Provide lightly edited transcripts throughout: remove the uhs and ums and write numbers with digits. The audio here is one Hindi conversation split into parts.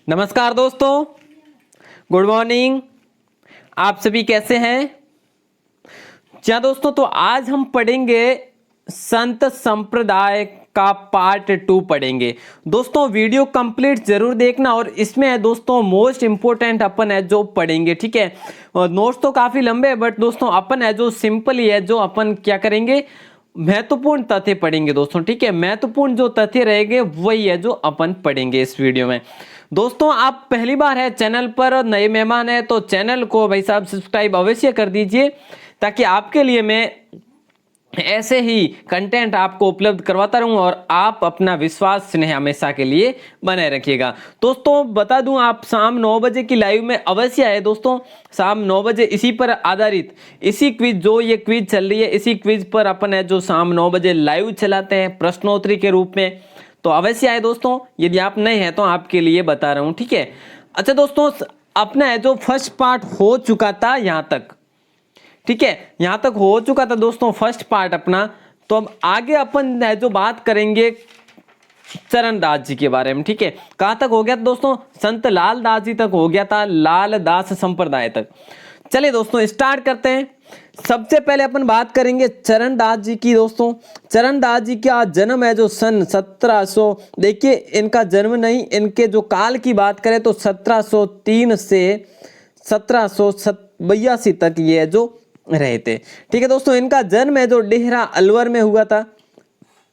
नमस्कार दोस्तों, गुड मॉर्निंग। आप सभी कैसे हैं? क्या दोस्तों, तो आज हम पढ़ेंगे संत संप्रदाय का पार्ट 2 पढ़ेंगे। दोस्तों वीडियो कंप्लीट जरूर देखना, और इसमें है दोस्तों मोस्ट इंपोर्टेंट अपन है जो पढ़ेंगे, ठीक है। और नोट्स तो काफी लंबे है, बट दोस्तों अपन है जो सिंपल ही है, जो अपन क्या करेंगे, महत्वपूर्ण तथ्य पढ़ेंगे दोस्तों, ठीक है। महत्वपूर्ण जो तथ्य रहेंगे वही है जो अपन पढ़ेंगे इस वीडियो में। दोस्तों आप पहली बार है चैनल पर, नए मेहमान है तो चैनल को भाई साहब सब्सक्राइब अवश्य कर दीजिए, ताकि आपके लिए मैं ऐसे ही कंटेंट आपको उपलब्ध करवाता रहूं और आप अपना विश्वास स्नेह हमेशा के लिए बनाए रखिएगा। दोस्तों बता दूं, आप शाम 9 बजे की लाइव में अवश्य आए दोस्तों। शाम 9 बजे इसी पर आधारित, इसी क्विज, जो ये क्विज चल रही है, इसी क्विज पर अपन है जो शाम 9 बजे लाइव चलाते हैं प्रश्नोत्तरी के रूप में, तो अवश्य आए दोस्तों। यदि आप नए हैं तो आपके लिए बता रहा हूं, ठीक है। अच्छा दोस्तों, अपना है जो फर्स्ट पार्ट हो चुका था यहां तक, ठीक है, यहां तक हो चुका था दोस्तों फर्स्ट पार्ट अपना। तो अब आगे अपन है जो बात करेंगे चरणदास जी के बारे में, ठीक है। कहां तक हो गया था दोस्तों? संत लाल दास जी तक हो गया था, लाल दास संप्रदाय तक। चलिए दोस्तों स्टार्ट करते हैं। सबसे पहले अपन बात करेंगे चरणदास जी की। दोस्तों चरणदास जी का जन्म है जो सन 1700, देखिए इनका जन्म नहीं, इनके जो काल की बात करें तो 1703 से 1782 तक ये जो रहे थे, ठीक है दोस्तों। इनका जन्म है जो डेहरा अलवर में हुआ था।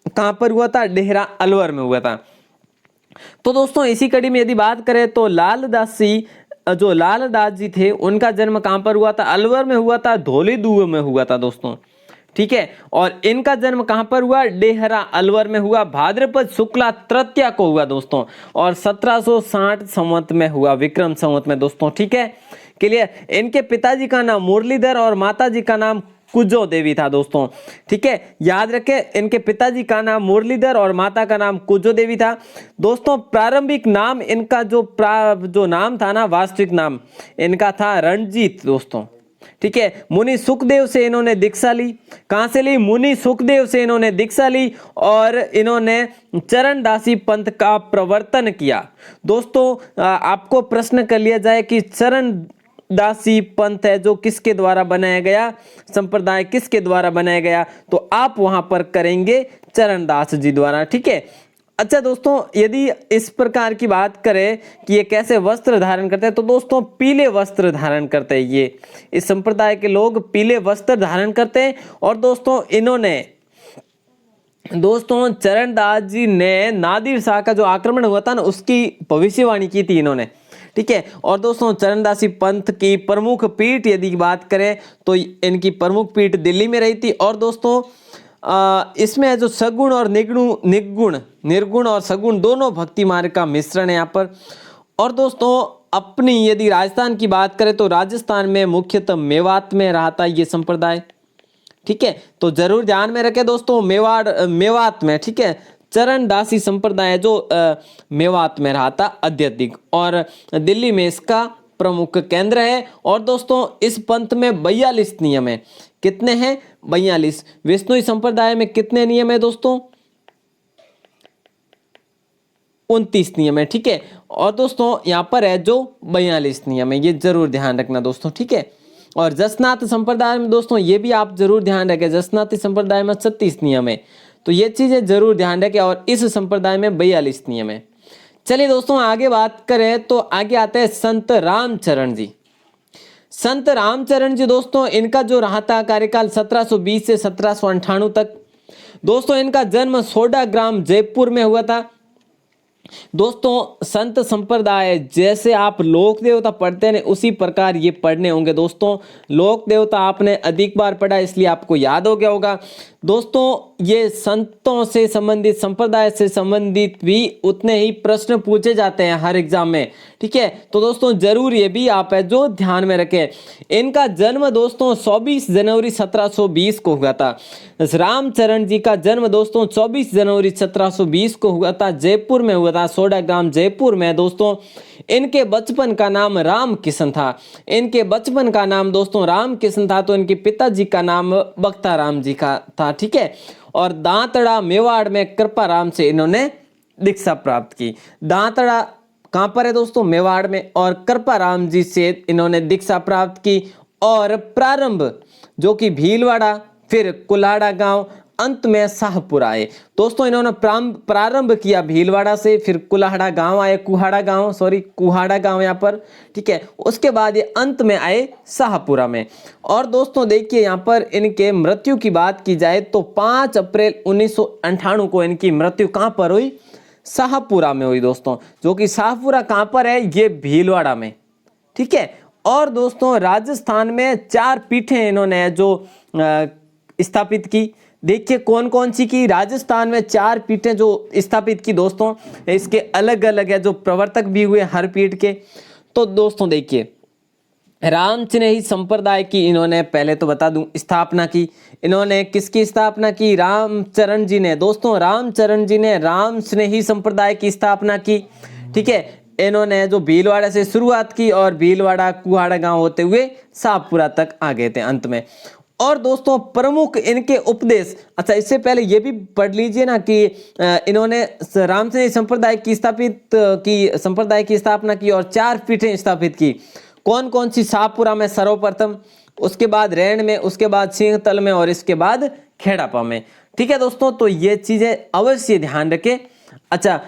कहां पर हुआ था? डेहरा अलवर में हुआ था। तो दोस्तों इसी कड़ी में यदि बात करें तो लाल दास जी थे, उनका जन्म कहां पर हुआ था? अलवर में हुआ था, धौली दुए में हुआ था दोस्तों, ठीक है। और इनका जन्म कहां पर हुआ? डेहरा अलवर में हुआ, भाद्रपद शुक्ला तृतीया को हुआ दोस्तों, और 1760 संवत में हुआ, विक्रम संवत में दोस्तों, ठीक है। क्लियर? इनके पिताजी का नाम मुरलीधर और माताजी का नाम कुजो देवी था दोस्तों, ठीक है। याद रखें, इनके पिताजी का नाम मुरलीधर और माता का नाम कुजो देवी था दोस्तों। प्रारंभिक नाम इनका जो नाम था ना, वास्तविक नाम इनका था रणजीत दोस्तों, ठीक है। मुनि सुखदेव से इन्होंने दीक्षा ली। कहां से ली? मुनि सुखदेव से इन्होंने दीक्षा ली, और इन्होंने चरणदासी पंथ का प्रवर्तन किया। दोस्तों आपको प्रश्न कर लिया जाए कि चरणदासी पंथ है जो किसके द्वारा बनाया गया, संप्रदाय किसके द्वारा बनाया गया, तो आप वहां पर करेंगे चरणदास जी द्वारा, ठीक है। अच्छा दोस्तों, यदि इस प्रकार की बात करें कि ये कैसे वस्त्र धारण करते हैं, तो दोस्तों पीले वस्त्र धारण करते हैं। ये इस संप्रदाय के लोग पीले वस्त्र धारण करते हैं। और दोस्तों चरणदास जी ने नादिर शाह का जो आक्रमण हुआ था ना, उसकी भविष्यवाणी की थी इन्होंने, ठीक है। और दोस्तों चरणदासी पंथ की प्रमुख पीठ यदि बात करें तो इनकी प्रमुख पीठ दिल्ली में रही थी। और दोस्तों इसमें जो सगुण और निर्गुण और सगुण दोनों भक्ति मार्ग का मिश्रण है यहाँ पर। और दोस्तों अपनी यदि राजस्थान की बात करें तो राजस्थान में मुख्यतः मेवात में रहा था ये संप्रदाय, ठीक है। तो जरूर ध्यान में रखें दोस्तों, मेवात में, ठीक है, चरणदासी संप्रदाय जो मेवात में रहा था अत्यधिक, और दिल्ली में इसका प्रमुख केंद्र है। और दोस्तों इस पंथ में 42 नियम है। कितने हैं? 42। विष्णुई संप्रदाय में कितने नियम है दोस्तों? 29 नियम है, ठीक है। और दोस्तों यहाँ पर है जो 42 नियम है, ये जरूर ध्यान रखना दोस्तों, ठीक है। और जसनाथ संप्रदाय में दोस्तों ये भी आप जरूर ध्यान रखें, जसनाथी संप्रदाय में 36 नियम है, तो ये चीजें जरूर ध्यान रखें। और इस संप्रदाय में 42 नियम है। चलिए दोस्तों आगे बात करें तो आगे आते हैं संत रामचरण जी। संत रामचरण जी दोस्तों, इनका जो रहा था कार्यकाल 1720 से 1798 तक। दोस्तों इनका जन्म सोडा ग्राम जयपुर में हुआ था। दोस्तों संत संप्रदाय जैसे आप लोक देवता पढ़ते हैं उसी प्रकार ये पढ़ने होंगे दोस्तों। लोक देवता आपने अधिक बार पढ़ा इसलिए आपको याद हो गया होगा। दोस्तों ये संतों से संबंधित, संप्रदाय से संबंधित भी उतने ही प्रश्न पूछे जाते हैं हर एग्जाम में, ठीक है। तो दोस्तों जरूर ये भी आप है जो ध्यान में रखें। इनका जन्म दोस्तों 24 जनवरी 1720 को हुआ था। रामचरण जी का जन्म दोस्तों 24 जनवरी 1720 को हुआ था, जयपुर में हुआ था, सोडा ग्राम जयपुर में दोस्तों। इनके बचपन का नाम राम किशन था। इनके बचपन का नाम दोस्तों राम किशन था, तो इनके पिताजी का नाम बख्ता राम जी का था, ठीक है। और दांतड़ा मेवाड़ में कृपा राम से इन्होंने दीक्षा प्राप्त की। दांतड़ा कहाँ पर है दोस्तों, मेवाड़ में। और कृपाराम जी से इन्होंने दीक्षा प्राप्त की और प्रारंभ जो कि भीलवाड़ा, फिर कुल्हाड़ा गांव, अंत में शाहपुर आए। दोस्तों इन्होंने प्रारंभ किया भीलवाड़ा से, फिर कुल्हाड़ा गांव आए, कुहाड़ा गांव यहाँ पर, ठीक है। उसके बाद ये अंत में आए शाहपुरा में। और दोस्तों देखिए यहाँ पर इनके मृत्यु की बात की जाए तो 5 अप्रैल 1998 को इनकी मृत्यु कहाँ पर हुई, शाहपुरा में हुई दोस्तों, जो कि शाहपुरा कहाँ पर है, ये भीलवाड़ा में, ठीक है। और दोस्तों राजस्थान में 4 पीठें इन्होंने जो स्थापित की। देखिए कौन कौन सी की, राजस्थान में 4 पीठें जो स्थापित की दोस्तों, इसके अलग अलग है जो प्रवर्तक भी हुए हर पीठ के। तो दोस्तों देखिए रामस्नेही संप्रदाय की इन्होंने, पहले तो बता दूं, स्थापना की। इन्होंने किसकी स्थापना की, रामचरण जी ने। दोस्तों रामचरण जी ने रामस्नेही संप्रदाय की स्थापना की, ठीक है। इन्होंने जो भीलवाड़ा से शुरुआत की और भीलवाड़ा कुहाड़ा गांव होते हुए शाहपुरा तक आ गए थे अंत में। और दोस्तों प्रमुख इनके उपदेश, अच्छा इससे पहले ये भी पढ़ लीजिए ना कि इन्होंने रामस्नेही संप्रदाय की संप्रदाय की स्थापना की और 4 पीठें स्थापित की। कौन कौन सी, शाहपुरा में सर्वप्रथम, उसके बाद रैण में, उसके बाद सिंहतल में और इसके बाद खेड़ापा में, ठीक है दोस्तों। तो ये चीजें अवश्य ध्यान रखें। अच्छा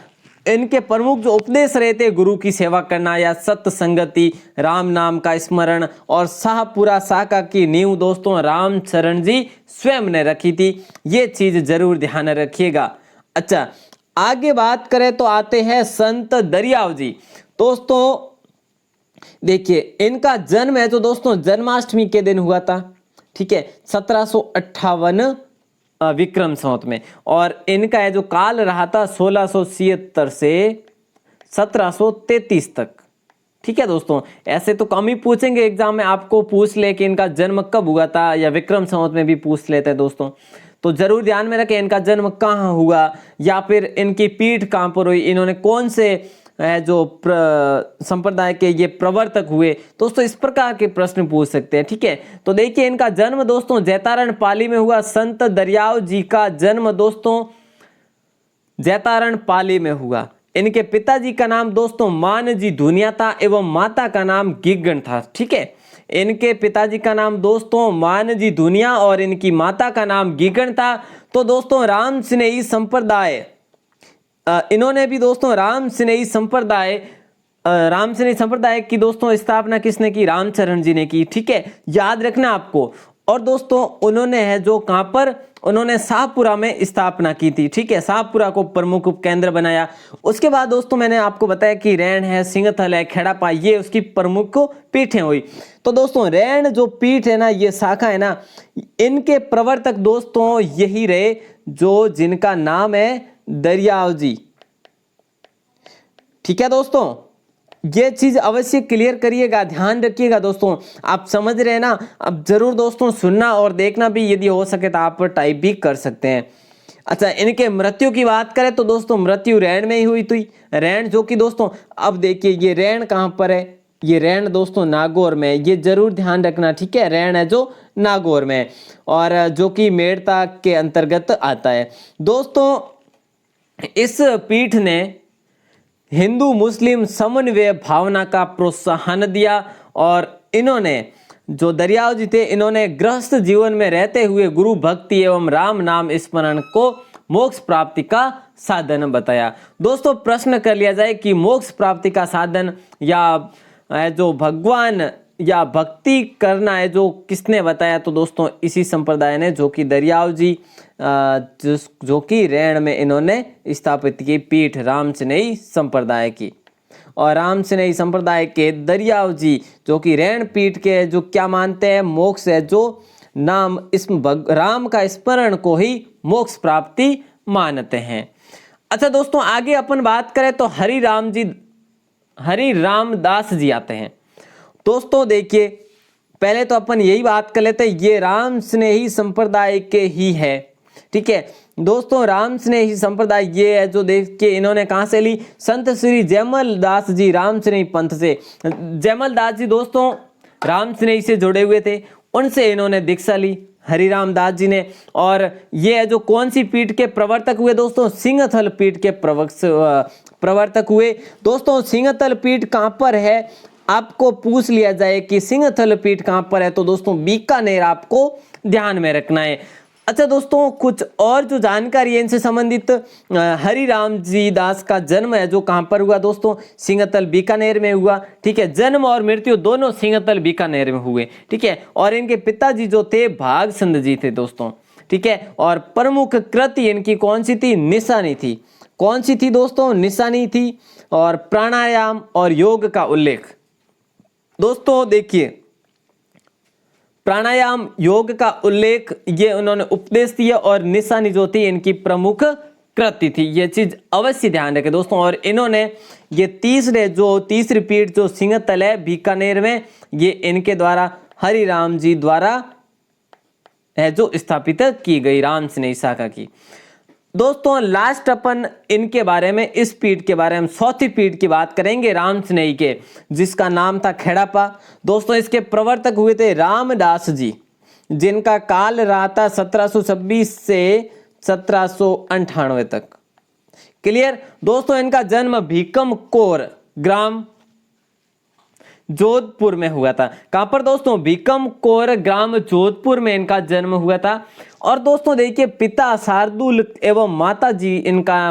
इनके प्रमुख जो उपदेश रहे थे, गुरु की सेवा करना या सत्य संगति, राम नाम का स्मरण, और शाहपुरा शाखा की नींव दोस्तों रामचरण जी स्वयं ने रखी थी। ये चीज जरूर ध्यान रखिएगा। अच्छा आगे बात करें तो आते हैं संत दरियाव जी। दोस्तों देखिए इनका जन्म है जो दोस्तों जन्माष्टमी के दिन हुआ था, ठीक है, 1758 विक्रम संवत में। और इनका है जो काल रहा था 1676 से 1733 तक, ठीक है दोस्तों। ऐसे तो कम ही पूछेंगे एग्जाम में, आपको पूछ ले कि इनका जन्म कब हुआ था, या विक्रम संवत में भी पूछ लेते हैं दोस्तों। तो जरूर ध्यान में रखें इनका जन्म कहाँ हुआ, या फिर इनकी पीठ कहाँ पर हुई, इन्होंने कौन से जो संप्रदाय के ये प्रवर्तक हुए। दोस्तों इस प्रकार के प्रश्न पूछ सकते हैं, ठीक है। तो देखिए इनका जन्म दोस्तों जैतारण पाली में हुआ। संत दरियाव जी का जन्म दोस्तों जैतारण पाली में हुआ। इनके पिताजी का नाम दोस्तों मान जी धुनिया था एवं माता का नाम गिगन था, ठीक है। इनके पिताजी का नाम दोस्तों मान जी धुनिया और इनकी माता का नाम गिगन था। तो दोस्तों रामस्नेही संप्रदाय, इन्होंने भी दोस्तों रामस्नेही संप्रदाय की दोस्तों स्थापना किसने की, रामचरण जी ने की, ठीक है, याद रखना आपको। और दोस्तों उन्होंने है जो कहां पर, उन्होंने शाहपुरा में स्थापना की थी, ठीक है, शाहपुरा को प्रमुख उपकेंद्र बनाया। उसके बाद दोस्तों मैंने आपको बताया कि रैण है, सिंहथल है, खेड़ापा, ये उसकी प्रमुख पीठें हुई। तो दोस्तों रैण जो पीठ है ना, ये शाखा है ना, इनके प्रवर्तक दोस्तों यही रहे जो जिनका नाम है दरियाव जी, ठीक है दोस्तों। ये चीज अवश्य क्लियर करिएगा, ध्यान रखिएगा दोस्तों। आप समझ रहे हैं ना, अब जरूर दोस्तों सुनना और देखना भी, यदि हो सके तो आप टाइप भी कर सकते हैं। अच्छा इनके मृत्यु की बात करें तो दोस्तों मृत्यु रैण में ही हुई थी। रैण जो कि दोस्तों, अब देखिए ये रैण कहां पर है, ये रैण दोस्तों नागौर में, ये जरूर ध्यान रखना, ठीक है। रैण है जो नागौर में, और जो कि मेड़ता के अंतर्गत आता है दोस्तों। इस पीठ ने हिंदू मुस्लिम समन्वय भावना का प्रोत्साहन दिया, और इन्होंने जो दरियाव जी थे, इन्होंने गृहस्थ जीवन में रहते हुए गुरु भक्ति एवं राम नाम स्मरण को मोक्ष प्राप्ति का साधन बताया। दोस्तों प्रश्न कर लिया जाए कि मोक्ष प्राप्ति का साधन या जो भगवान या भक्ति करना है जो किसने बताया, तो दोस्तों इसी संप्रदाय ने, जो कि दरियाव जी जो कि रैण में इन्होंने स्थापित की पीठ रामस्नेही संप्रदाय की। और रामस्नेही संप्रदाय के दरियाव जी जो कि रैण पीठ के जो क्या मानते हैं, मोक्ष है जो नाम राम का स्मरण को ही मोक्ष प्राप्ति मानते हैं। अच्छा दोस्तों आगे अपन बात करें तो हरि रामदास जी आते हैं। दोस्तों देखिए पहले तो अपन यही बात कर लेते हैं, ये रामस्नेही संप्रदाय के ही है, ठीक है दोस्तों। रामस्नेही संप्रदाय ये है जो देख के इन्होंने कहां से ली, संत श्री जयमल दास जी रामस्नेही पंथ से। जयमल दास जी दोस्तों रामस्नेही से जुड़े हुए थे, उनसे इन्होंने दीक्षा ली हरिराम दास जी ने। और ये जो कौन सी पीठ के प्रवर्तक हुए दोस्तों? सिंहथल पीठ के प्रवर्तक हुए। दोस्तों सिंहथल पीठ कहाँ पर है? आपको पूछ लिया जाए कि सिंहथल पीठ कहाँ पर है, तो दोस्तों बीकानेर आपको ध्यान में रखना है। अच्छा दोस्तों, कुछ और जो जानकारी है इनसे संबंधित, हरिराम जी दास का जन्म है जो कहाँ पर हुआ दोस्तों? सिंहथल बीकानेर में हुआ। ठीक है, जन्म और मृत्यु दोनों सिंहथल बीकानेर में हुए। ठीक है, और इनके पिताजी जो थे भागचंद जी थे दोस्तों। ठीक है, और प्रमुख कृति इनकी कौन सी थी? निशानी थी। कौन सी थी दोस्तों? निशानी थी। और प्राणायाम और योग का उल्लेख। दोस्तों देखिए, प्राणायाम योग का उल्लेख ये उन्होंने उपदेश दिया, और निशानी जो थी इनकी प्रमुख कृति थी। ये चीज अवश्य ध्यान रखें दोस्तों। और इन्होंने ये तीसरी पीठ जो सिंहथल है बीकानेर में, ये इनके द्वारा, हरिराम जी द्वारा है जो स्थापित की गई, राम स्नेही शाखा की। दोस्तों लास्ट अपन इनके बारे में, इस पीठ के बारे में, चौथी पीठ की बात करेंगे राम स्नेही के, जिसका नाम था खेड़ापा। दोस्तों इसके प्रवर्तक हुए थे रामदास जी, जिनका काल रहा था 1726 से 1798 तक। क्लियर दोस्तों? इनका जन्म भीकम कोर ग्राम जोधपुर में हुआ था। कहां पर दोस्तों? भीकम कोर ग्राम जोधपुर में इनका जन्म हुआ था। और दोस्तों देखिए, पिता शार्दुल एवं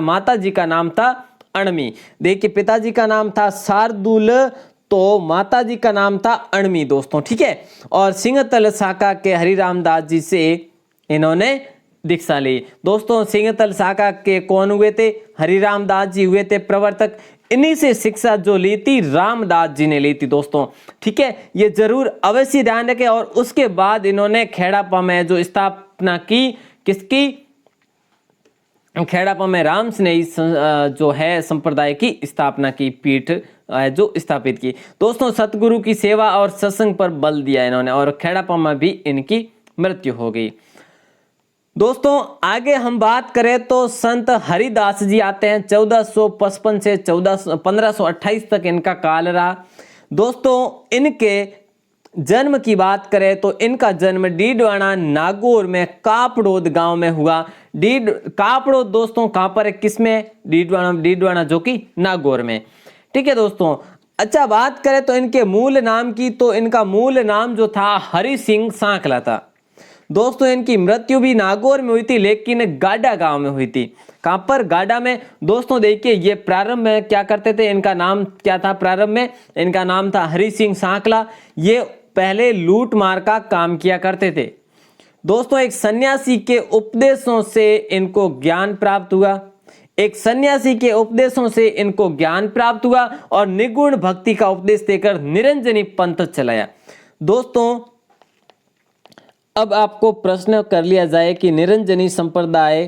माताजी का नाम था अणमी। देखिए, पिताजी का नाम था शार्दुल, तो माताजी का नाम था अणमी दोस्तों। ठीक है, और सिंहथल शाखा के हरिराम दास जी से इन्होंने दीक्षा ली। दोस्तों सिंहथल शाखा के कौन हुए थे? हरिराम दास जी हुए थे प्रवर्तक। इन्हीं से शिक्षा जो ली थी रामदास जी ने ली थी दोस्तों। ठीक है, ये जरूर अवश्य ध्यान रखें। और उसके बाद इन्होंने खेड़ापा में जो स्थापना की, किसकी? खेड़ापा में राम स्नेही जो है संप्रदाय की स्थापना की, पीठ जो स्थापित की। दोस्तों सतगुरु की सेवा और सत्संग पर बल दिया इन्होंने, और खेड़ापा में भी इनकी मृत्यु हो गई। दोस्तों आगे हम बात करें तो संत हरिदास जी आते हैं। 1455 से 1528 तक इनका काल रहा। दोस्तों इनके जन्म की बात करें तो इनका जन्म डीडवाना नागौर में कापड़ोद गांव में हुआ। कापड़ोद दोस्तों कहां पर है? किसमें? डीडवाना जो कि नागौर में। ठीक है दोस्तों। अच्छा बात करें तो इनके मूल नाम की, तो इनका मूल नाम जो था हरि सिंह सांकला था। दोस्तों इनकी मृत्यु भी नागौर में हुई थी, लेकिन गाडा गांव में हुई थी। कहां पर? गाडा में। दोस्तों देखिए, ये प्रारंभ में क्या करते थे? इनका नाम क्या था प्रारंभ में? इनका नाम था हरि सिंह सांकला। ये पहले लूट मार का काम किया करते थे। दोस्तों एक सन्यासी के उपदेशों से इनको ज्ञान प्राप्त हुआ। एक सन्यासी के उपदेशों से इनको ज्ञान प्राप्त हुआ और निगुण भक्ति का उपदेश देकर निरंजनी पंथ चलाया। दोस्तों अब आपको प्रश्न कर लिया जाए कि निरंजनी संप्रदाय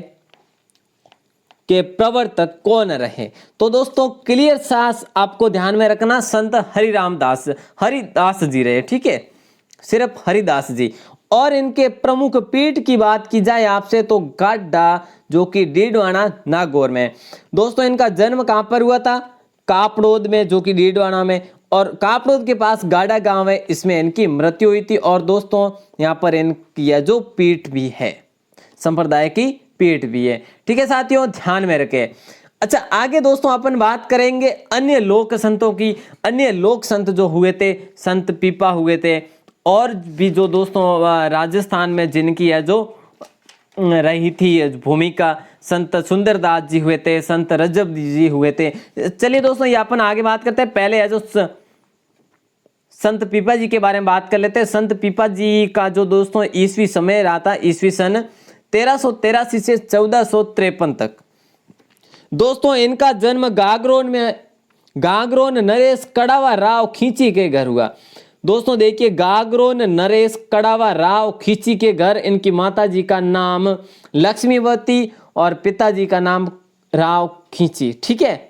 के प्रवर्तक कौन रहे, तो दोस्तों क्लियर सास आपको ध्यान में रखना, संत हरिदास जी रहे। ठीक है, सिर्फ हरिदास जी। और इनके प्रमुख पीठ की बात की जाए आपसे तो गाड्डा जो कि डीडवाना नागौर में। दोस्तों इनका जन्म कहां पर हुआ था? कापड़ोद में जो कि डीडवाना में, और कापड़ोद के पास गाडा गांव है, इसमें इनकी मृत्यु हुई थी। और दोस्तों यहां पर इनकी जो पीठ भी है, संप्रदाय की पीठ भी है। ठीक है साथियों, ध्यान में रखें। अच्छा आगे दोस्तों अपन बात करेंगे अन्य लोक संतों की। अन्य लोक संत जो हुए थे, संत पीपा हुए थे, और भी जो दोस्तों राजस्थान में जिनकी है जो रही थी भूमिका, संत सुंदरदास जी हुए थे, संत रजब जी हुए थे। चलिए दोस्तों ये अपन आगे बात करते हैं। पहले है जो संत पीपा जी के बारे में बात कर लेते हैं। संत पीपा जी का जो दोस्तों ईस्वी समय रहा था, ईस्वी सन 1383 से 1453 तक। दोस्तों इनका जन्म गागरोन नरेश कड़ावा राव खींची के घर हुआ। दोस्तों देखिए, गागरोन नरेश कड़ावा राव खींची के घर, इनकी माता जी का नाम लक्ष्मीवती और पिताजी का नाम राव खींची। ठीक है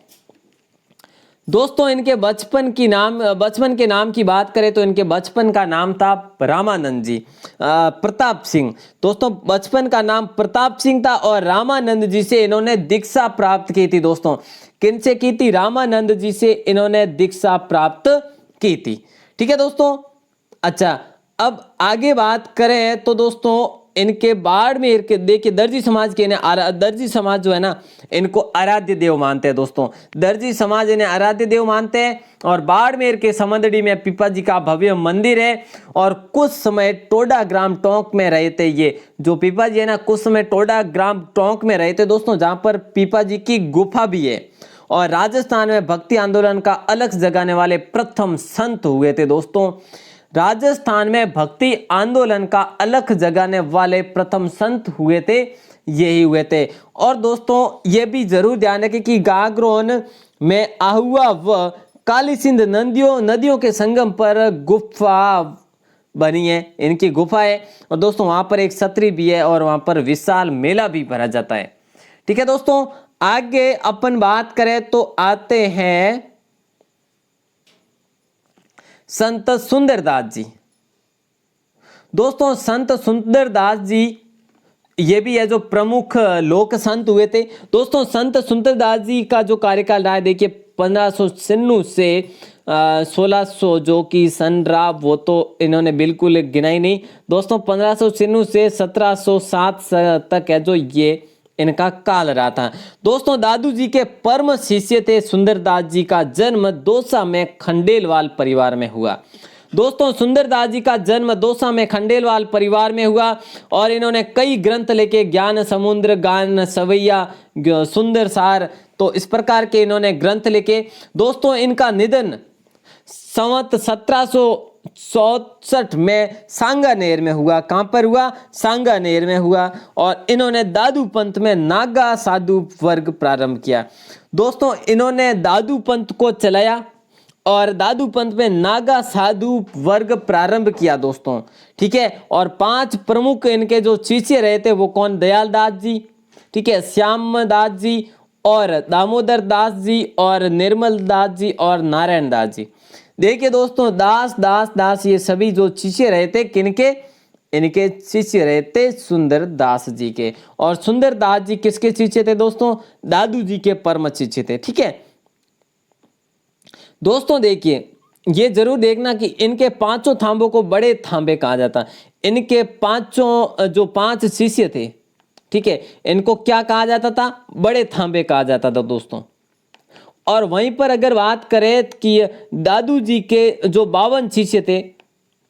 दोस्तों, इनके बचपन के नाम की बात करें तो इनके बचपन का नाम था रामानंद जी प्रताप सिंह। दोस्तों बचपन का नाम प्रताप सिंह था, और रामानंद जी से इन्होंने दीक्षा प्राप्त की थी। दोस्तों किनसे की थी? रामानंद जी से इन्होंने दीक्षा प्राप्त की थी। ठीक है दोस्तों। अच्छा अब आगे बात करें तो दोस्तों इनके बाड़मेर के देखिए दर्जी समाज के दर्जी समाज जो है ना इनको आराध्य देव मानते हैं दोस्तों। दर्जी समाज इन्हें आराध्य देव मानते हैं और बाड़मेर के समंदड़ी में पीपा जी का भव्य मंदिर है। और कुछ समय टोडा ग्राम टोंक में रहे थे। ये जो पीपा जी है ना कुछ समय टोडा ग्राम टोंक में रहे थे दोस्तों, जहां पर पीपा जी की गुफा भी है। और राजस्थान में भक्ति आंदोलन का अलख जगाने वाले प्रथम संत हुए थे दोस्तों। राजस्थान में भक्ति आंदोलन का अलख जगाने वाले प्रथम संत हुए थे, यही हुए थे। और दोस्तों ये भी जरूर ध्यान रखें कि गागरोन में आहुआ व काली सिंध नदियों के संगम पर गुफा बनी है, इनकी गुफा है। और दोस्तों वहां पर एक छतरी भी है और वहां पर विशाल मेला भी भरा जाता है। ठीक है दोस्तों, आगे अपन बात करें तो आते हैं संत सुंदरदास जी। दोस्तों संत सुंदरदास जी ये भी है जो प्रमुख लोक संत हुए थे। दोस्तों संत सुंदरदास जी का जो कार्यकाल रहा है देखिए 1596 से 1600 जो कि सन रहा वो तो इन्होंने बिल्कुल गिना ही नहीं दोस्तों। 1596 से 1707 तक है जो ये इनका काल रहा था दोस्तों। दादू जी के परम शिष्य थे। सुंदरदास जी का जन्म दौसा में खंडेलवाल परिवार में हुआ। दोस्तों सुंदरदास जी का जन्म दौसा में खंडेलवाल परिवार में हुआ और इन्होंने कई ग्रंथ लिखे, ज्ञान समुद्र, गान सवैया, सुंदर सार, तो इस प्रकार के इन्होंने ग्रंथ लिखे। दोस्तों इनका निधन संवत 1767 में सांगानेर में हुआ। कहां पर हुआ? सांगानेर में हुआ। और इन्होंने दादू पंथ में नागा साधु वर्ग प्रारंभ किया। दोस्तों इन्होंने दादू पंथ को चलाया और दादू पंथ में नागा साधु वर्ग प्रारंभ किया दोस्तों। ठीक है, और 5 प्रमुख इनके जो शिष्य रहे थे वो कौन? दयाल दास जी, ठीक है, श्याम दास जी और दामोदर दास जी और निर्मल दास जी और नारायण दास जी। देखिए दोस्तों दास ये सभी जो शिष्य रहे थे किनके? इनके शिष्य रहे थे सुंदर दास जी के। और सुंदर दास जी किसके शिष्य थे दोस्तों? दादू जी के परम शिष्य थे। ठीक है दोस्तों, देखिए ये जरूर देखना कि इनके 5 थांबों को बड़े थांबे कहा जाता। इनके 5 शिष्य थे, ठीक है, इनको क्या कहा जाता था? बड़े थांबे कहा जाता था दोस्तों। और वहीं पर अगर बात करें कि दादू जी के जो 52 शिष्य थे,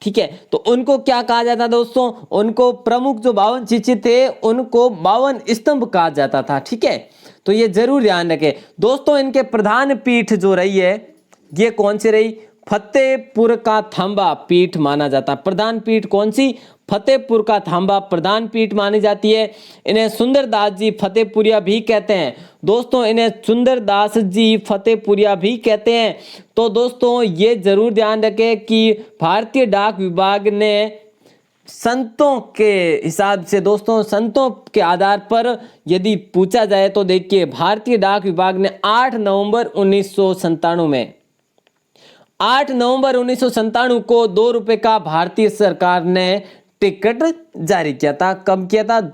ठीक है, तो उनको क्या कहा जाता दोस्तों? उनको प्रमुख जो 52 शिष्य थे उनको 52 स्तंभ कहा जाता था। ठीक है, तो ये जरूर ध्यान रखें दोस्तों। इनके प्रधान पीठ जो रही है ये कौन सी रही? फतेहपुर का थांबा पीठ माना जाता। प्रधान पीठ कौन सी? फतेहपुर का थांबा प्रधान पीठ मानी जाती है। इन्हें सुंदरदास जी फतेहपुरिया भी कहते हैं दोस्तों। इन्हें सुंदरदास जी फतेहपुरिया भी कहते हैं। तो दोस्तों ये जरूर ध्यान रखें कि भारतीय डाक विभाग ने संतों के हिसाब से दोस्तों, संतों के आधार पर यदि पूछा जाए तो देखिए भारतीय डाक विभाग ने 8 नवंबर 1997 को 2 रुपए का भारतीय सरकार ने टिकट जारी किया था। कब किया था?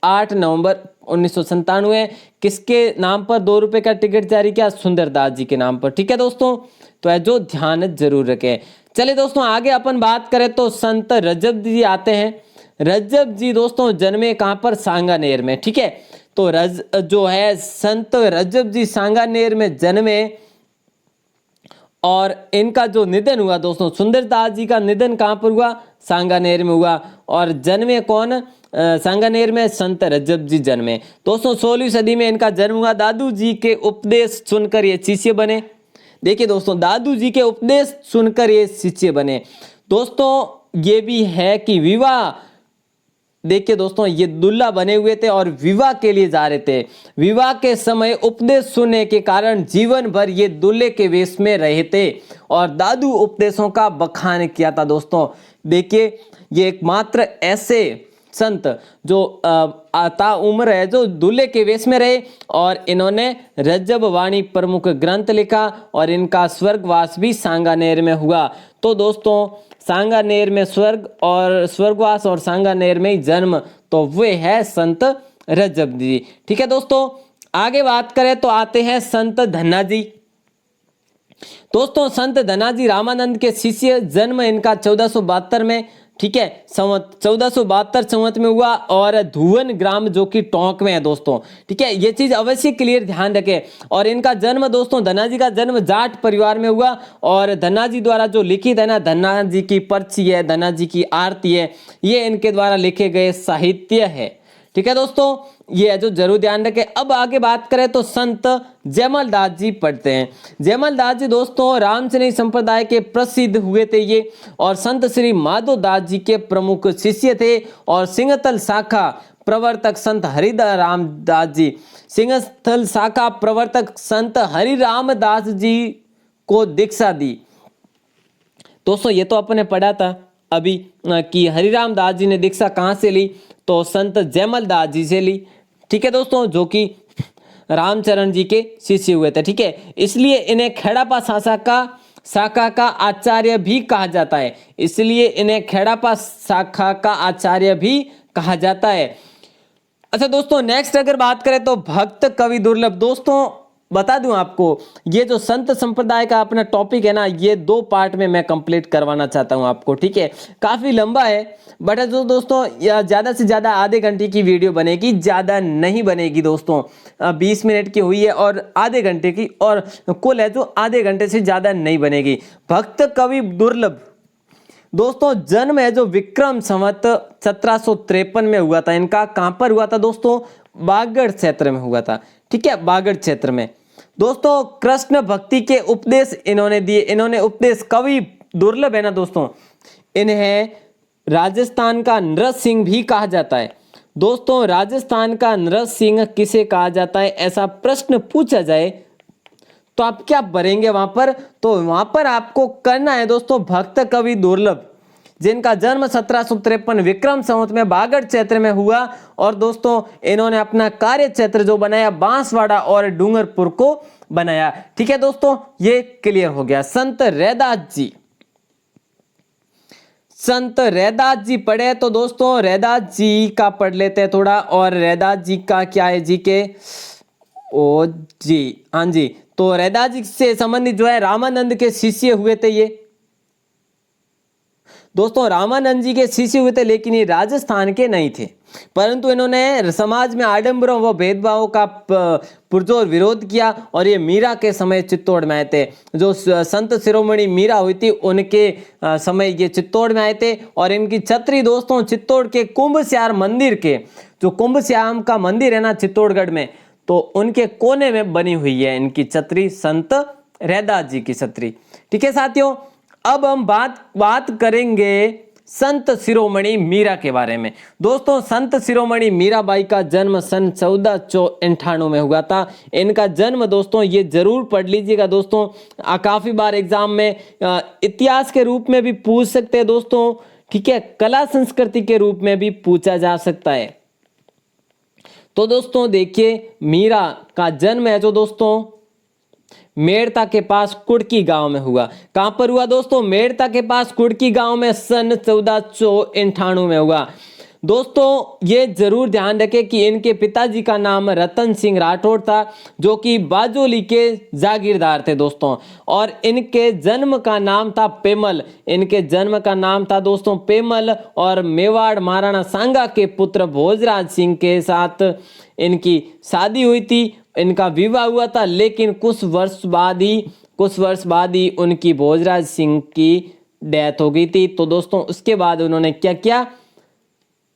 8 नवंबर 1997। किसके नाम पर 2 रुपए का टिकट जारी किया? सुंदरदास जी के नाम पर। ठीक है दोस्तों, तो है जो ध्यान जरूर रखें। चलिए दोस्तों आगे अपन बात करें तो संत रजब जी आते हैं। रजब जी दोस्तों जन्मे कहां पर? सांगानेर में। ठीक है, तो जो है संत रजब जी सांगानेर में जन्मे और इनका जो निधन हुआ दोस्तों, सुंदरदास जी का निधन कहां पर हुआ? सांगानेर में हुआ। और जन्मे कौन? सांगानेर में संत रजब जी जन्मे दोस्तों। 16वीं सदी में इनका जन्म हुआ। दादू जी के उपदेश सुनकर ये शिष्य बने। देखिए दोस्तों दादू जी के उपदेश सुनकर ये शिष्य बने दोस्तों। ये भी है कि विवाह, देखिए दोस्तों ये दुल्हा बने हुए थे और विवाह के लिए जा रहे थे। विवाह के समय उपदेश सुनने के कारण जीवन भर ये दूल्हे के वेश में रहे थे और दादू उपदेशों का बखान किया था दोस्तों। देखिए ये एकमात्र ऐसे संत जो आता उम्र है जो दूल्हे के वेश में रहे और इन्होंने रजब वाणी प्रमुख ग्रंथ लिखा और इनका स्वर्गवास भी सांगानेर में हुआ। तो दोस्तों सांगानेर में स्वर्गवास और सांगानेर में ही जन्म, तो वे है संत रजब जी। ठीक है दोस्तों, आगे बात करें तो आते हैं संत धन्ना जी। दोस्तों संत धन्ना जी रामानंद के शिष्य, जन्म इनका 1472 में, ठीक है, संवत 1472 संवत में हुआ और धुवन ग्राम जो कि टोंक में है दोस्तों, ठीक है, ये चीज अवश्य क्लियर ध्यान रखें। और इनका जन्म दोस्तों, धन्ना जी का जन्म जाट परिवार में हुआ और धन्ना जी द्वारा जो लिखित है ना, धन्ना जी की पर्ची है, धन्ना जी की आरती है, ये इनके द्वारा लिखे गए साहित्य है, ठीक है दोस्तों, ये है जो जरूर ध्यान रखें। अब आगे बात करें तो संत जयमल दास जी पढ़ते हैं। जयमल दास जी दोस्तों रामचरित संप्रदाय के प्रसिद्ध हुए थे ये, और संत श्री माधो दास जी के प्रमुख शिष्य थे, और सिंहतल शाखा प्रवर्तक संत हरिराम दास जी, सिंहस्थल शाखा प्रवर्तक संत हरिराम दास जी को दीक्षा दी। दोस्तों ये तो अपने पढ़ा था अभी कि हरिराम दास जी ने दीक्षा कहाँ से ली, तो संत जयमल दास जी से ली, ठीक है दोस्तों, जो कि रामचरण जी के शिष्य हुए थे, ठीक है, इसलिए इन्हें खेड़ापा शाखा का आचार्य भी कहा जाता है, इसलिए इन्हें खेड़ापा शाखा का आचार्य भी कहा जाता है। अच्छा दोस्तों, नेक्स्ट अगर बात करें तो भक्त कवि दुर्लभ। दोस्तों बता दूं आपको, ये जो संत संप्रदाय का अपना टॉपिक है ना, ये 2 पार्ट में मैं कंप्लीट करवाना चाहता हूं आपको, ठीक है, काफी लंबा है, बट जो दोस्तों ज्यादा से ज्यादा आधे घंटे की वीडियो बनेगी, ज्यादा नहीं बनेगी दोस्तों, 20 मिनट की हुई है और आधे घंटे की, और कुल है जो आधे घंटे से ज्यादा नहीं बनेगी। भक्त कवि दुर्लभ दोस्तों जन्म है जो विक्रम संवत 1753 में हुआ था। इनका कहां पर हुआ था दोस्तों, बागड़ क्षेत्र में हुआ था, ठीक है, बागड़ क्षेत्र में। दोस्तों कृष्ण भक्ति के उपदेश इन्होंने दिए, इन्होंने उपदेश, कवि दुर्लभ है ना दोस्तों, इन्हें राजस्थान का नरसिंह भी कहा जाता है। दोस्तों राजस्थान का नरसिंह किसे कहा जाता है, ऐसा प्रश्न पूछा जाए तो आप क्या भरेंगे वहां पर, तो वहां पर आपको करना है दोस्तों भक्त कवि दुर्लभ, जिनका जन्म 1753 विक्रम संवत में बागड़ क्षेत्र में हुआ, और दोस्तों इन्होंने अपना कार्य क्षेत्र जो बनाया बांसवाड़ा और डूंगरपुर को बनाया, ठीक है दोस्तों, ये क्लियर हो गया। संत रैदास जी, संत रैदास जी पढ़े तो दोस्तों रैदास जी का पढ़ लेते हैं थोड़ा, और रैदास जी का क्या है जी के, ओ जी हाँ जी, तो रैदास जी से संबंधित जो है रामानंद के शिष्य हुए थे ये, दोस्तों रामानंद जी के शिष्य हुए थे, लेकिन ये राजस्थान के नहीं थे, परंतु इन्होंने समाज में आडंबरों व भेदभावों का पुरजोर विरोध किया, और ये मीरा के समय चित्तौड़ में आए थे। जो संत शिरोमणि मीरा हुई थी उनके समय ये चित्तौड़ में आए थे, और इनकी छतरी दोस्तों चित्तौड़ के कुंभश्याम मंदिर के, जो कुंभश्याम का मंदिर है ना चित्तौड़गढ़ में, तो उनके कोने में बनी हुई है इनकी छतरी, संत रैदास जी की छतरी, ठीक है साथियों। अब हम बात करेंगे संत शिरोमणि मीरा के बारे में। दोस्तों संत शिरोमणि मीराबाई का जन्म सन 1498 में हुआ था। इनका जन्म दोस्तों ये जरूर पढ़ लीजिएगा दोस्तों, काफी बार एग्जाम में इतिहास के रूप में भी पूछ सकते हैं दोस्तों, ठीक है, कला संस्कृति के रूप में भी पूछा जा सकता है। तो दोस्तों देखिए मीरा का जन्म है जो दोस्तों मेड़ता के पास कुड़की गांव में हुआ। कहां पर हुआ दोस्तों, मेड़ता के पास कुड़की गांव में सन 1498 में हुआ। दोस्तों ये जरूर ध्यान रखें कि इनके पिताजी का नाम रतन सिंह राठौड़ था, जो कि बाजोली के जागीरदार थे दोस्तों, और इनके जन्म का नाम था पेमल, इनके जन्म का नाम था दोस्तों पेमल, और मेवाड़ महाराणा सांगा के पुत्र भोजराज सिंह के साथ इनकी शादी हुई थी, इनका विवाह हुआ था, लेकिन कुछ वर्ष बाद ही उनकी भोजराज सिंह की डेथ हो गई थी। तो दोस्तों उसके बाद उन्होंने क्या किया,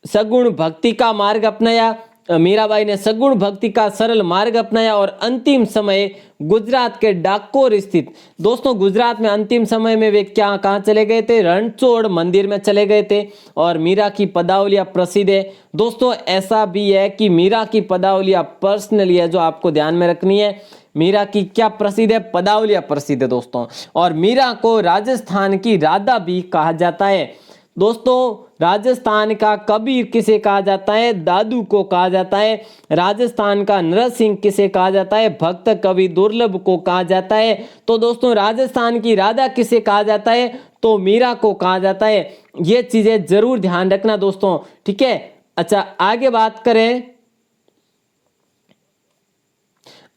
सगुण भक्ति का मार्ग अपनाया, मीराबाई ने सगुण भक्ति का सरल मार्ग अपनाया, और अंतिम समय गुजरात के डाकोर स्थित, दोस्तों गुजरात में अंतिम समय में वे कहाँ चले गए थे, रणछोड़ मंदिर में चले गए थे। और मीरा की पदावलियां प्रसिद्ध है दोस्तों, ऐसा भी है कि मीरा की पदावलियां पर्सनली है जो आपको ध्यान में रखनी है। मीरा की क्या प्रसिद्ध है, पदावलियां प्रसिद्ध है दोस्तों। और मीरा को राजस्थान की राधा भी कहा जाता है दोस्तों। राजस्थान का कबीर किसे कहा जाता है, दादू को कहा जाता है। राजस्थान का नरसिंह किसे कहा जाता है, भक्त कवि दुर्लभ को कहा जाता है। तो दोस्तों राजस्थान की राधा किसे कहा जाता है, तो मीरा को कहा जाता है। ये चीजें जरूर ध्यान रखना दोस्तों, ठीक है। अच्छा आगे बात करें,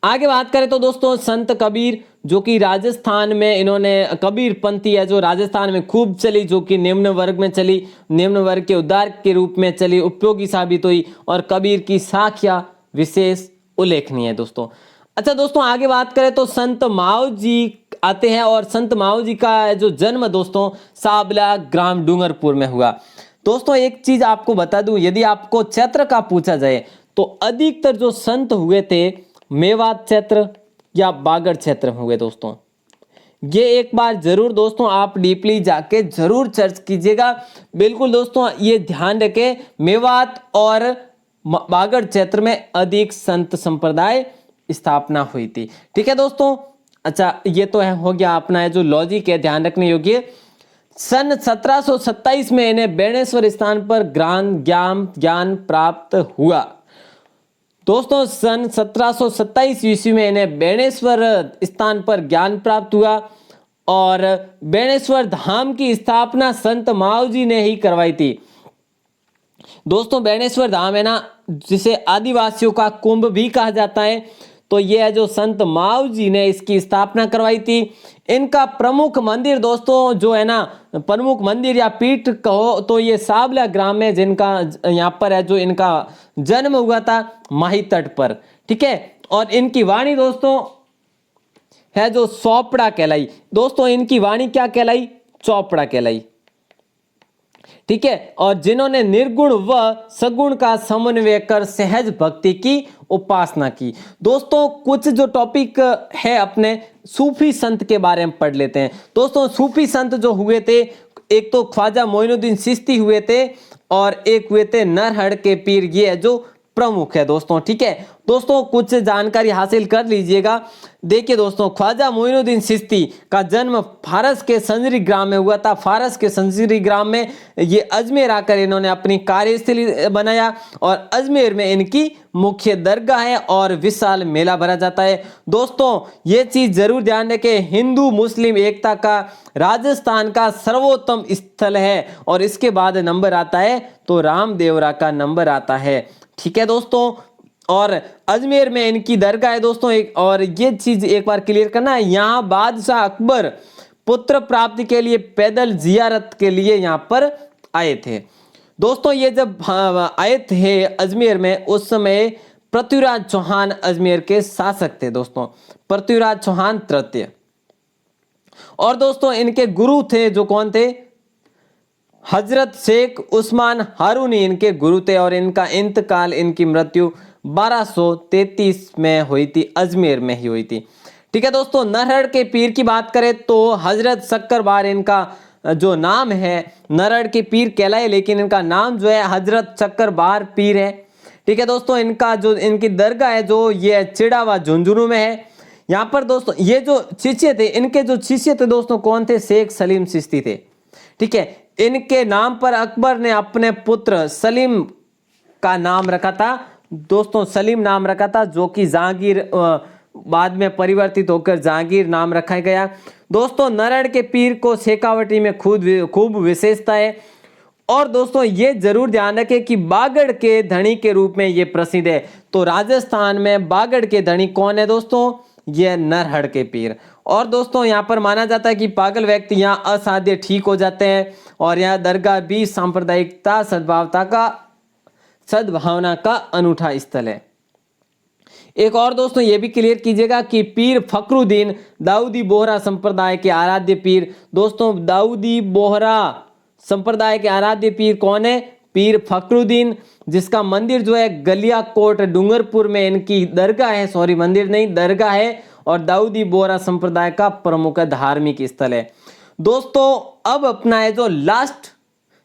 आगे बात करें तो दोस्तों संत कबीर, जो कि राजस्थान में इन्होंने कबीर पंथी है जो राजस्थान में खूब चली, जो कि निम्न वर्ग में चली, निम्न वर्ग के उद्धार के रूप में चली, उपयोगी साबित हुई, और कबीर की साख्या विशेष उल्लेखनीय है दोस्तों। अच्छा दोस्तों, आगे बात करें तो संत माओ जी आते हैं, और संत माओ जी का जो जन्म दोस्तों साबला ग्राम डूंगरपुर में हुआ। दोस्तों एक चीज आपको बता दूं, यदि आपको क्षेत्र का पूछा जाए तो अधिकतर जो संत हुए थे मेवात क्षेत्र या बागड़ क्षेत्र में हुए दोस्तों। ये एक बार जरूर दोस्तों आप डीपली जाके जरूर सर्च कीजिएगा। बिल्कुल दोस्तों ये ध्यान रखें, मेवात और बागड़ क्षेत्र में अधिक संत संप्रदाय स्थापना हुई थी। ठीक है दोस्तों। अच्छा ये तो है हो गया अपना है जो लॉजिक है ध्यान रखने योग्य। सन 1727 में इन्हें बेणेश्वर स्थान पर ज्ञान प्राप्त हुआ। दोस्तों सन 1727 ईस्वी में इन्हें बेणेश्वर स्थान पर ज्ञान प्राप्त हुआ, और बेणेश्वर धाम की स्थापना संत माओ जी ने ही करवाई थी। दोस्तों बेणेश्वर धाम है ना, जिसे आदिवासियों का कुंभ भी कहा जाता है, तो ये है जो संत माओ जी ने इसकी स्थापना करवाई थी। इनका प्रमुख मंदिर दोस्तों जो है ना, प्रमुख मंदिर या पीठ कहो तो ये साबला ग्राम में, जिनका यहाँ पर है जो इनका जन्म हुआ था माही तट पर। ठीक है, और इनकी वाणी दोस्तों है जो चौपड़ा कहलाई। दोस्तों इनकी वाणी क्या कहलाई? चौपड़ा कहलाई। ठीक है, और जिन्होंने निर्गुण व सगुण का समन्वय कर सहज भक्ति की उपासना की। दोस्तों कुछ जो टॉपिक है अपने सूफी संत के बारे में पढ़ लेते हैं। दोस्तों सूफी संत जो हुए थे, एक तो ख्वाजा मोइनुद्दीन चिश्ती हुए थे, और एक हुए थे नरहड़ के पीर, ये है जो प्रमुख है दोस्तों। ठीक है दोस्तों, कुछ जानकारी हासिल कर लीजिएगा। देखिए दोस्तों, ख्वाजा मोइनुद्दीन चिश्ती का जन्म फारस के संजरी ग्राम में हुआ था। फारस के संजरी ग्राम में ये अजमेर आकर इन्होंने अपनी कार्यस्थली बनाया, और अजमेर में इनकी मुख्य दरगाह है और विशाल मेला भरा जाता है। दोस्तों ये चीज जरूर ध्यान रखें, हिंदू मुस्लिम एकता का राजस्थान का सर्वोत्तम स्थल है, और इसके बाद नंबर आता है तो रामदेवरा का नंबर आता है। ठीक है दोस्तों, और अजमेर में इनकी दरगाह है दोस्तों। एक और ये चीज एक बार क्लियर करना है, यहाँ बादशाह अकबर पुत्र प्राप्ति के लिए पैदल जियारत के लिए यहाँ पर आए थे। दोस्तों ये जब आए थे अजमेर में, उस समय पृथ्वीराज चौहान अजमेर के शासक थे दोस्तों, पृथ्वीराज चौहान तृतीय। और दोस्तों इनके गुरु थे जो कौन थे? हजरत शेख उस्मान हारूनी इनके गुरु थे, और इनका इंतकाल, इनकी मृत्यु 1233 में हुई थी, अजमेर में ही हुई थी। ठीक है दोस्तों, नरहड़ के पीर की बात करें तो हजरत शक्करबार इनका जो नाम है, नरहड़ के पीर कहलाए, लेकिन इनका नाम जो है हजरत शक्करबार पीर है। ठीक है दोस्तों, इनका जो इनकी दरगाह है जो ये चिड़ावा झुंझुनू में है। यहाँ पर दोस्तों ये जो शिष्य थे, इनके जो शिष्य थे दोस्तों कौन थे? शेख सलीम चिश्ती थे। ठीक है, इनके नाम पर अकबर ने अपने पुत्र सलीम का नाम रखा था दोस्तों, सलीम नाम रखा था, जो कि जहांगीर बाद में परिवर्तित होकर जहांगीर नाम रखा गया। दोस्तों नरहड़ के पीर को शेखावटी में खूब विशेषता है। और दोस्तों ये जरूर ध्यान रखें कि बागड़ के धनी के रूप में ये प्रसिद्ध है। तो राजस्थान में बागड़ के धनी कौन है दोस्तों? ये नरहड़ के पीर। और दोस्तों यहाँ पर माना जाता है कि पागल व्यक्ति यहाँ असाध्य ठीक हो जाते हैं, और यहाँ दरगाह भी सांप्रदायिकता सद्भावना का अनूठा स्थल है। एक और दोस्तों ये भी क्लियर कीजिएगा कि पीर फखरुद्दीन दाऊदी बोहरा संप्रदाय के आराध्य पीर। दोस्तों दाऊदी बोहरा संप्रदाय के आराध्य पीर कौन है? पीर फखरुद्दीन, जिसका मंदिर जो है गलियाकोट डूंगरपुर में इनकी दरगाह है, सॉरी मंदिर नहीं दरगाह है, और दाऊदी बोहरा संप्रदाय का प्रमुख धार्मिक स्थल है। दोस्तों अब अपना है जो लास्ट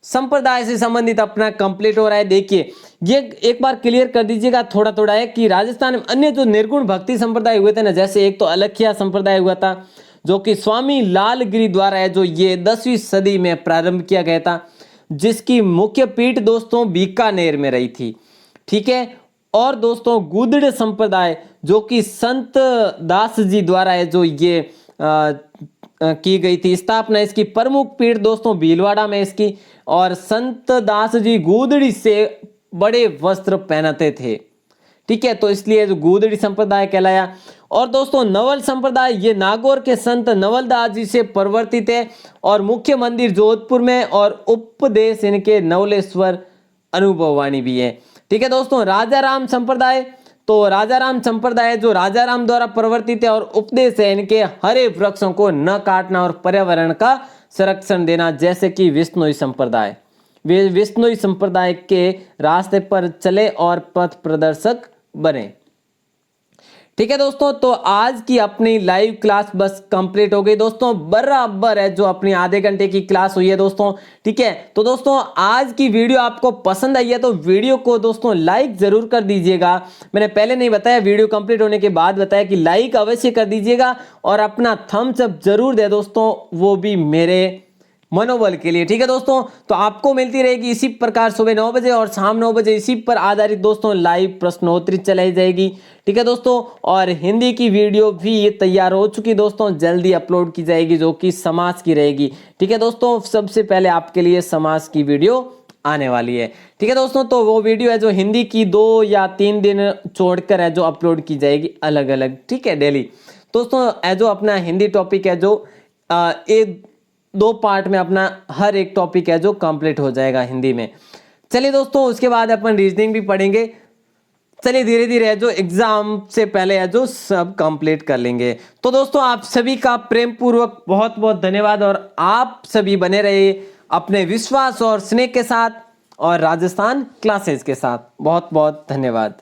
संप्रदाय से संबंधित अपना कंप्लीट हो रहा है। देखिए ये एक बार क्लियर कर दीजिएगा थोड़ा थोड़ा है कि राजस्थान में अन्य जो निर्गुण भक्ति संप्रदाय हुए थे ना, जैसे एक तो अलखिया संप्रदाय हुआ था जो कि स्वामी लालगिरी द्वारा है, जो ये 10वीं सदी में प्रारंभ किया गया था, जिसकी मुख्य पीठ दोस्तों बीकानेर में रही थी। ठीक है, और दोस्तों गुदड़ संप्रदाय जो कि संत दास जी द्वारा है, जो ये की गई थी स्थापना, इसकी प्रमुख पीठ दोस्तों भीलवाड़ा में इसकी। और संत दास जी गुदड़ी से बड़े वस्त्र पहनते थे। ठीक है, तो इसलिए जो गोदड़ी संप्रदाय कहलाया। और दोस्तों नवल संप्रदाय ये नागौर के संत नवल दास जी से परिवर्तित है और मुख्य मंदिर जोधपुर में और उपदेश इनके नवलेश्वर अनुभववाणी भी है। ठीक है दोस्तों, राजा राम संप्रदाय, तो राजा राम संप्रदाय जो राजा राम द्वारा परिवर्तित है और उपदेश है इनके हरे वृक्षों को न काटना और पर्यावरण का संरक्षण देना, जैसे कि विष्णुई संप्रदाय, वे विष्णुई संप्रदाय के रास्ते पर चले और पथ प्रदर्शक बने। ठीक है दोस्तों, तो आज की अपनी लाइव क्लास बस कंप्लीट हो गई दोस्तों, बराबर है जो अपनी आधे घंटे की क्लास हुई है दोस्तों। ठीक है, तो दोस्तों आज की वीडियो आपको पसंद आई है तो वीडियो को दोस्तों लाइक जरूर कर दीजिएगा। मैंने पहले नहीं बताया, वीडियो कंप्लीट होने के बाद बताया कि लाइक अवश्य कर दीजिएगा और अपना थम्स अप जरूर दे दोस्तों, वो भी मेरे मनोबल के लिए। ठीक है दोस्तों, तो आपको मिलती रहेगी इसी प्रकार सुबह 9 बजे और शाम 9 बजे इसी पर आधारित दोस्तों लाइव प्रश्नोत्तरी चलाई जाएगी। ठीक है दोस्तों, और हिंदी की वीडियो भी तैयार हो चुकी दोस्तों, जल्दी अपलोड की जाएगी जो कि समाज की रहेगी। ठीक है दोस्तों, सबसे पहले आपके लिए समाज की वीडियो आने वाली है। ठीक है दोस्तों, तो वो वीडियो है जो हिंदी की 2 या 3 दिन छोड़कर है जो अपलोड की जाएगी अलग अलग। ठीक है, डेली दोस्तों जो अपना हिंदी टॉपिक है जो एक 2 पार्ट में अपना हर एक टॉपिक है जो कंप्लीट हो जाएगा हिंदी में। चलिए दोस्तों, उसके बाद अपन रीजनिंग भी पढ़ेंगे। चलिए धीरे धीरे जो एग्जाम से पहले है जो सब कंप्लीट कर लेंगे। तो दोस्तों आप सभी का प्रेम पूर्वक बहुत बहुत धन्यवाद और आप सभी बने रहे अपने विश्वास और स्नेह के साथ और राजस्थान क्लासेस के साथ। बहुत बहुत धन्यवाद।